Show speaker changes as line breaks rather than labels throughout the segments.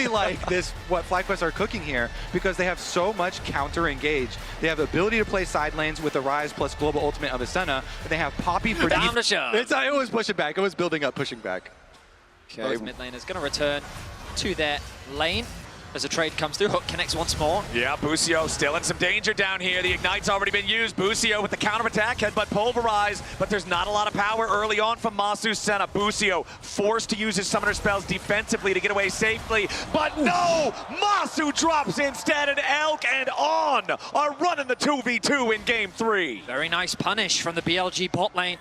really like this, what FlyQuest are cooking here, because they have so much counter engage. They have the ability to play side lanes with the Rise plus Global Ultimate of Ascena, and they have Poppy for
Down to shove.
It was pushing back. It was building up, pushing back.
Okay. Both mid laners going to return to their lane. As a trade comes through, Hook connects once more.
Yeah, Busio still in some danger down here. The Ignite's already been used. Busio with the counterattack, headbutt pulverize, but there's not a lot of power early on from Masu Senna. Busio forced to use his summoner spells defensively to get away safely, but no! Masu drops instead, and Elk and On are running the 2v2 in game 3.
Very nice punish from the BLG bot lane.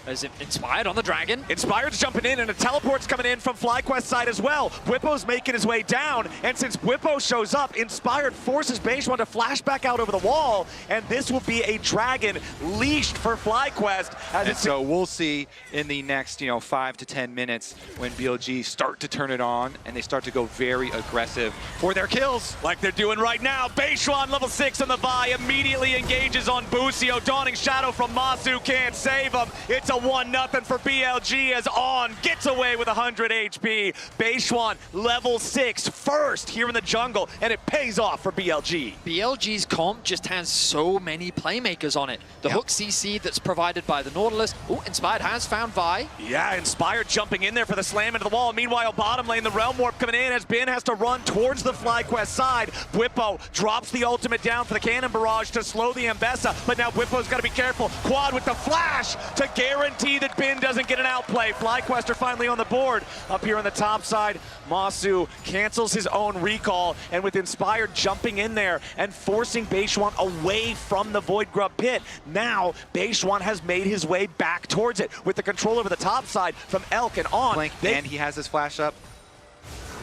As Inspired on the Dragon.
Inspired's jumping in, and a teleport's coming in from FlyQuest side as well. Bwipo's making his way down, and since Bwipo shows up, Inspired forces Beishwan to flash back out over the wall, and this will be a Dragon leashed for FlyQuest.
And so we'll see in the next 5 to 10 minutes when BLG start to turn it on, and they start to go very aggressive for their kills.
Like they're doing right now. Beishwan, level 6 on the Vi, immediately engages on Busio. Dawning Shadow from Masu can't save him. It's a 1-0 for BLG as On gets away with 100 HP. Beishwan, level 6, first here in the jungle, and it pays off for BLG.
BLG's comp just has so many playmakers on it. The Hook CC that's provided by the Nautilus. Ooh, Inspired has found Vi.
Yeah, Inspired jumping in there for the slam into the wall. Meanwhile, bottom lane, the Realm Warp coming in as Bin has to run towards the FlyQuest side. Bwipo drops the ultimate down for the cannon barrage to slow the Ambessa, but now Bwipo's got to be careful. Quad with the flash to guarantee that Bin doesn't get an outplay. FlyQuest are finally on the board. Up here on the top side, Masu cancels his own recall, and with Inspired jumping in there and forcing Beishwan away from the Void Grub pit, now Beishwan has made his way back towards it with the control over the top side from Elk and On.
And he has his flash up.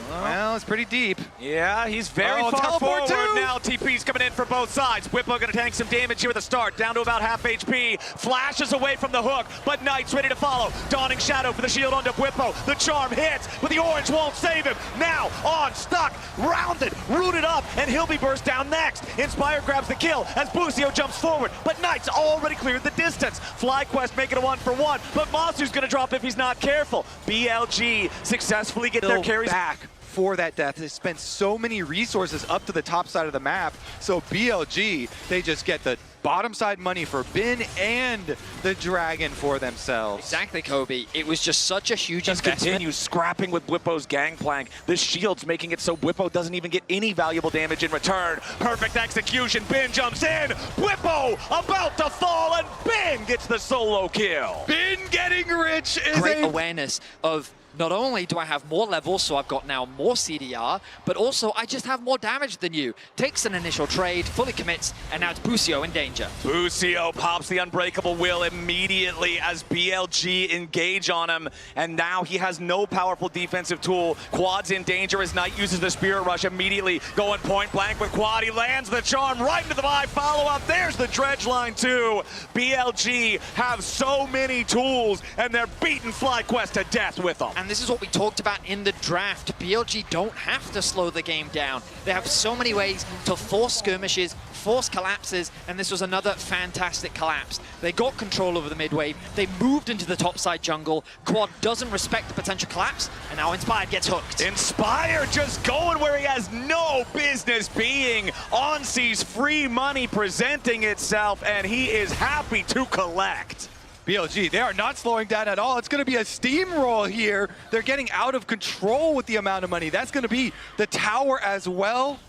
Well, it's pretty deep.
Yeah, he's very far forward now. TP's coming in for both sides. Bwipo gonna tank some damage here at the start, down to about half HP. Flashes away from the hook, but Knight's ready to follow. Dawning Shadow for the shield onto Bwipo. The charm hits, but the orange won't save him. Now, On, stuck, rounded, rooted up, and he'll be burst down next. Inspire grabs the kill as Busio jumps forward, but Knight's already cleared the distance. FlyQuest making a 1-for-1, but Masu's gonna drop if he's not careful. BLG successfully get their carries
back for that death. They spent so many resources up to the top side of the map, so BLG, they just get the bottom side money for Bin and the Dragon for themselves.
Exactly, Kobe. It was just such a huge
investment.
Continues
scrapping with Bwipo's Gangplank. The shield's making it so Bwipo doesn't even get any valuable damage in return. Perfect execution. Bin jumps in. Bwipo about to fall, and Bin gets the solo kill.
Bin getting rich is
great awareness of not only do I have more levels, so I've got now more CDR, but also I just have more damage than you. Takes an initial trade, fully commits, and now it's Busio in danger.
Busio pops the Unbreakable Will immediately as BLG engage on him, and now he has no powerful defensive tool. Quad's in danger as Knight uses the Spirit Rush immediately, going point blank with Quad. He lands the charm right into the Vi follow-up. There's the dredge line too. BLG have so many tools, and they're beating FlyQuest to death with them.
And this is what we talked about in the draft. BLG don't have to slow the game down. They have so many ways to force skirmishes, force collapses, and this was another fantastic collapse. They got control over the mid wave. They moved into the topside jungle. Quad doesn't respect the potential collapse, and now Inspired gets hooked.
Inspired just going where he has no business being. On sees free money presenting itself, and he is happy to collect.
BLG, they are not slowing down at all. It's going to be a steamroll here. They're getting out of control with the amount of money. That's going to be the tower as well.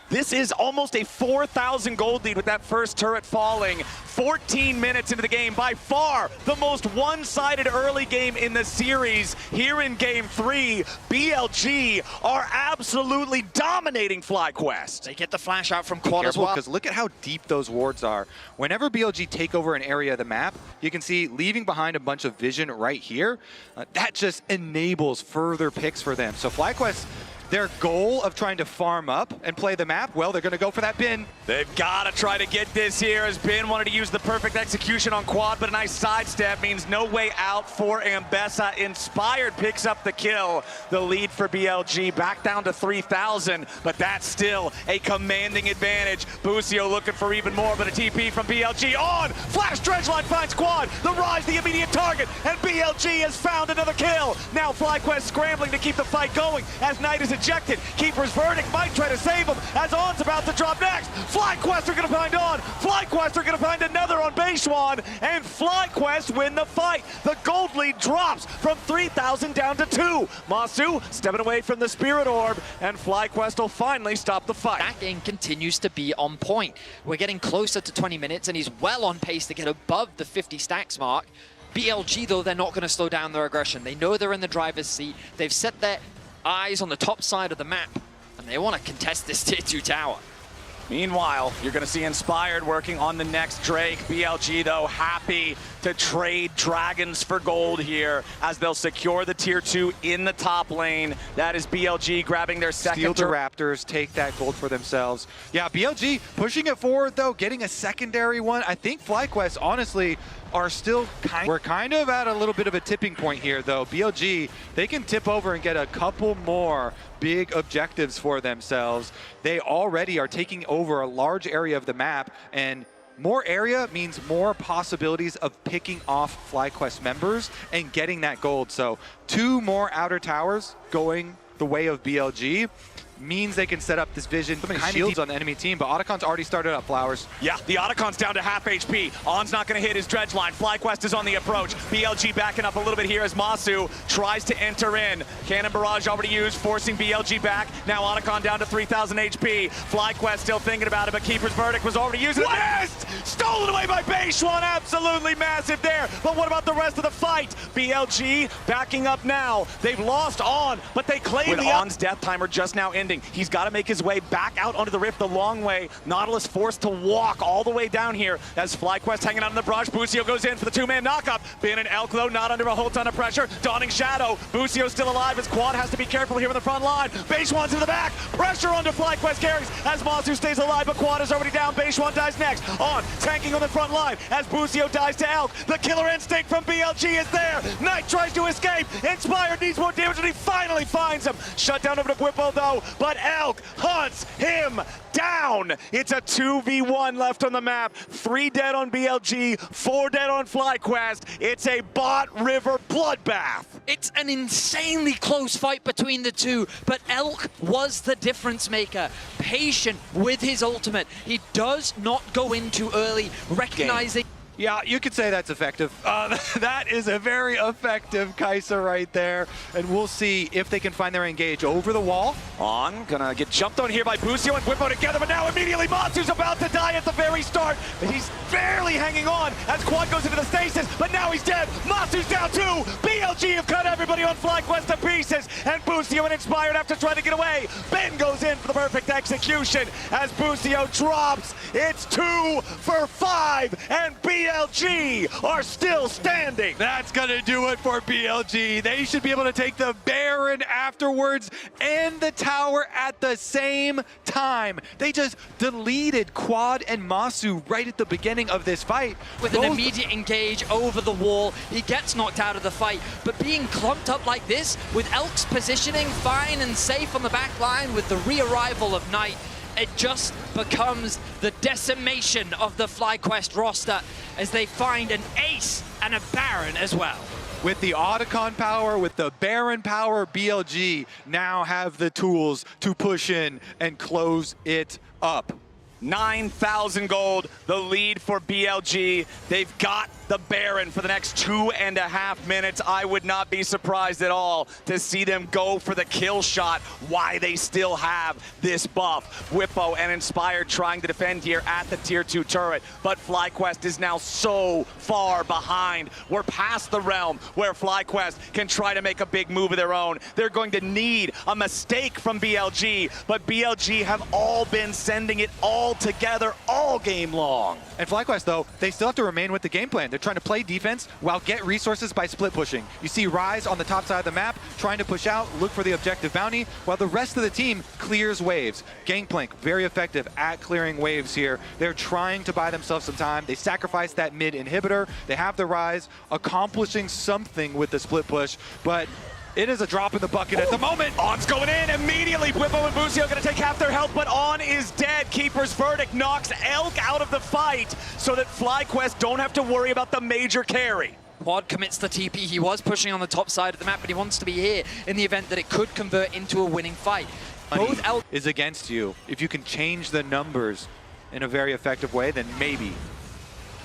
This is almost a 4,000 gold lead with that first turret falling. 14 minutes into the game, by far the most one-sided early game in the series. Here in game 3, BLG are absolutely dominating FlyQuest.
They get the flash out from Quad as well.
Because look at how deep those wards are. Whenever BLG take over an area of the map, you can see leaving behind a bunch of vision right here. That just enables further picks for them. So FlyQuest, their goal of trying to farm up and play the map, well, they're going to go for that Bin.
They've got to try to get this here as Bin wanted to use the perfect execution on Quad, but a nice sidestep means no way out for Ambessa. Inspired picks up the kill. The lead for BLG back down to 3,000, but that's still a commanding advantage. Busio looking for even more, but a TP from BLG on. Flash Dredgeline finds Quad. The Rise, the immediate target, and BLG has found another kill. Now FlyQuest scrambling to keep the fight going as Knight is ejected. Keeper's verdict might try to save him as On's about to drop next. FlyQuest are going to find On. FlyQuest are going to find another on Beishwan, and FlyQuest win the fight. The gold lead drops from 3,000 down to 2. Masu stepping away from the Spirit Orb, and FlyQuest will finally stop the fight.
That game continues to be on point. We're getting closer to 20 minutes, and he's well on pace to get above the 50 stacks mark. BLG, though, they're not going to slow down their aggression. They know they're in the driver's seat. They've set their eyes on the top side of the map, and they want to contest this tier 2 tower.
Meanwhile, you're going to see Inspired working on the next Drake. BLG, though, happy to trade Dragons for gold here as they'll secure the tier 2 in the top lane. That is BLG grabbing their second.
Steal the Raptors, take that gold for themselves. Yeah, BLG pushing it forward, though, getting a secondary one. I think FlyQuest, honestly, are still we're kind of at a little bit of a tipping point here, though. BLG, they can tip over and get a couple more big objectives for themselves. They already are taking over a large area of the map, and more area means more possibilities of picking off FlyQuest members and getting that gold. So 2 more outer towers going the way of BLG means they can set up this vision. So many shields on the enemy team, but Otacon's already started up, Flowers.
Yeah, the Otacon's down to half HP. On's not going to hit his dredge line. FlyQuest is on the approach. BLG backing up a little bit here as Masu tries to enter in. Cannon Barrage already used, forcing BLG back. Now Otacon down to 3,000 HP. FlyQuest still thinking about it, but Keeper's verdict was already used. West! Stolen away by Beishwan. Absolutely massive there. But what about the rest of the fight? BLG backing up now. They've lost On, but they claim with On's death timer just now ending. He's got to make his way back out onto the rift the long way. Nautilus forced to walk all the way down here as FlyQuest hanging out in the barrage. Busio goes in for the 2-man knockup. Bin and Elk, though, not under a whole ton of pressure. Dawning Shadow. Busio still alive as Quad has to be careful here in the front line. Beishwan's in the back. Pressure onto FlyQuest carries as Masu stays alive, but Quad is already down. Beishwan dies next. On, tanking on the front line as Busio dies to Elk. The killer instinct from BLG is there. Knight tries to escape. Inspired needs more damage, and he finally finds him. Shut down over to Whippo, though, but Elk hunts him down. It's a 2v1 left on the map. 3 dead on BLG, 4 dead on FlyQuest. It's a Bot River bloodbath.
It's an insanely close fight between the two, but Elk was the difference maker. Patient with his ultimate. He does not go in too early, recognizing...
Yeah, you could say that's effective. That is a very effective Kai'Sa right there. And we'll see if they can find their engage over the wall.
On, gonna get jumped on here by Busio and Whippo together, but now immediately Masu's about to die at the very start. But he's barely hanging on as Quad goes into the stasis, but now he's dead. Masu's down too. BLG have cut everybody on FlyQuest to pieces, and Busio and Inspired have to try to get away. Ben goes in for the perfect execution as Busio drops. It's 2 for 5, and BLG are still standing.
That's gonna do it for BLG. They should be able to take the Baron afterwards and the tower at the same time. They just deleted Quad and Masu right at the beginning of this fight.
With an immediate engage over the wall, he gets knocked out of the fight. But being clumped up like this, with Elk's positioning fine and safe on the back line with the re-arrival of Knight, it just becomes the decimation of the FlyQuest roster as they find an ace and a Baron as well.
With the Otacon power, with the Baron power, BLG now have the tools to push in and close it up.
9,000 gold, the lead for BLG. They've got the Baron for the next 2.5 minutes. I would not be surprised at all to see them go for the kill shot. Why they still have this buff. Whippo and Inspired trying to defend here at the tier 2 turret, but FlyQuest is now so far behind. We're past the realm where FlyQuest can try to make a big move of their own. They're going to need a mistake from BLG, but BLG have all been sending it all together all game long.
And FlyQuest, though, they still have to remain with the game plan. They're trying to play defense while get resources by split pushing. You see Rise on the top side of the map, trying to push out, look for the objective bounty, while the rest of the team clears waves. Gangplank, very effective at clearing waves here. They're trying to buy themselves some time. They sacrifice that mid inhibitor. They have the Rise, accomplishing something with the split push, but it is a drop in the bucket at the moment.
On's going in immediately. Whippo and Busio going to take half their health, but On is dead. Keeper's verdict knocks Elk out of the fight so that FlyQuest don't have to worry about the major carry.
Quad commits the TP. He was pushing on the top side of the map, but he wants to be here in the event that it could convert into a winning fight. Both Elk
is against you. If you can change the numbers in a very effective way, then maybe.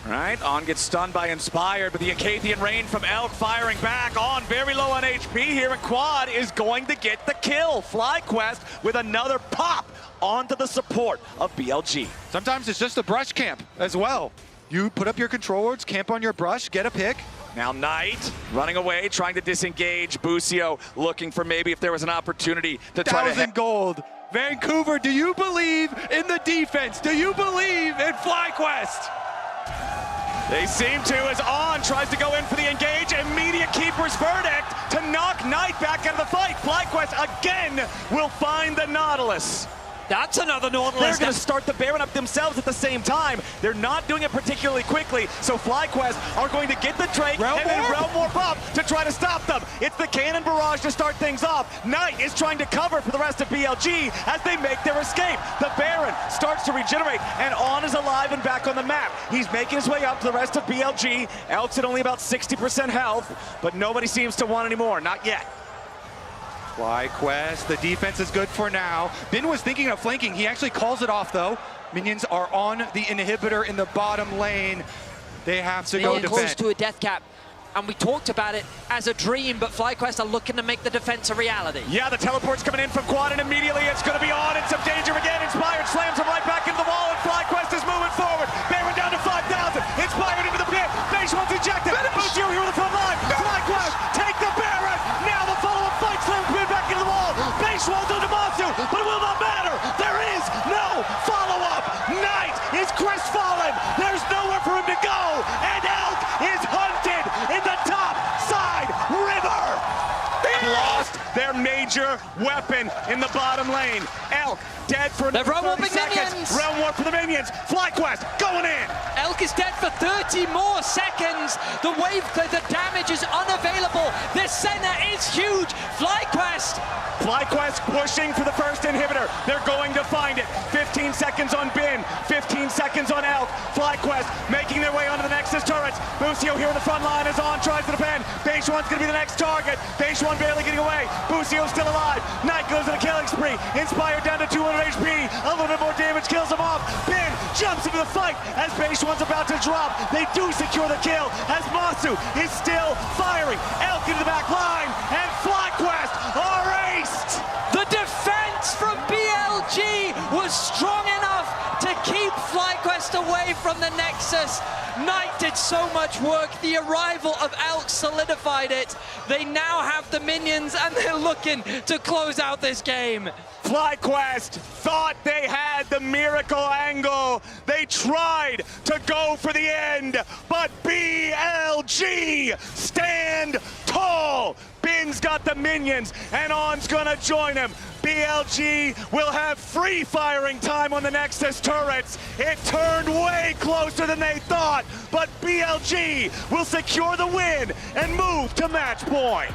Right, On gets stunned by Inspired, but the Acathian Rain from Elk firing back. On very low on HP here, and Quad is going to get the kill. FlyQuest with another pop onto the support of BLG.
Sometimes it's just a brush camp as well. You put up your control wards, camp on your brush, get a pick.
Now Knight running away, trying to disengage. Busio looking for maybe if there was an opportunity to try to...
1,000 gold. Vancouver, do you believe in the defense? Do you believe in FlyQuest?
They seem to, as On tries to go in for the engage. Immediate keeper's verdict to knock Knight back out of the fight. FlyQuest again will find the Nautilus.
That's another Nautilus.
They're going to start the Baron up themselves at the same time. They're not doing it particularly quickly, so FlyQuest are going to get the Drake and then Realm Warp up to try to stop them. It's the Cannon Barrage to start things off. Knight is trying to cover for the rest of BLG as they make their escape. The Baron starts to regenerate, and On is alive and back on the map. He's making his way up to the rest of BLG. Elk's at only about 60% health, but nobody seems to want any more, not yet.
FlyQuest, the defense is good for now. Bin was thinking of flanking. He actually calls it off, though. Minions are on the inhibitor in the bottom lane. They have to go defend.
Close to a death cap. And we talked about it as a dream, but FlyQuest are looking to make the defense a reality.
Yeah, the teleport's coming in from Quad, and immediately it's going to be On in some danger again. Inspired slams him right back into the wall, and FlyQuest is moving forward. Baron down to 5,000. Inspired into the pit. Base one's ejected. Busio here with the front line. FlyQuest take the Baron. Now the follow-up fight slams Baron back into the wall. Base one's on Demasu, but it will not matter. There is no follow-up. Knight is crestfallen. There's nowhere for him to go, and Elk is hunted in the top side river. They lost their major weapon in the bottom lane. Elk dead for another 30 seconds. Realm Warp for the minions. FlyQuest going in.
Elk is dead for 30 more seconds. The wave, the damage is unavailable. This center is huge.
FlyQuest pushing for the first inhibitor. They're going to find it. 15 seconds on Bin, 15 seconds on Elk. FlyQuest making their way onto the Nexus turrets. Busio here in the front line as On tries to defend. Base One's going to be the next target. Base One barely getting away. Busio still alive. Knight goes on a killing spree. Inspired down to 200 HP. A little bit more damage kills him off. Bin jumps into the fight as Base One's about to drop. They do secure the kill as Masu is still firing. Elk into the back line, and FlyQuest are aced.
The defense from BLG was strong enough to keep FlyQuest away from the Nexus. Knight did so much work. The arrival of Elk solidified it. They now have the minions, and they're looking to close out this game.
FlyQuest thought they had the miracle angle. They tried to go for the end, but BLG stand tall. Bin's got the minions, and On's gonna join him. BLG will have free firing time on the Nexus turrets. It turned way closer than they thought, but BLG will secure the win and move to match point.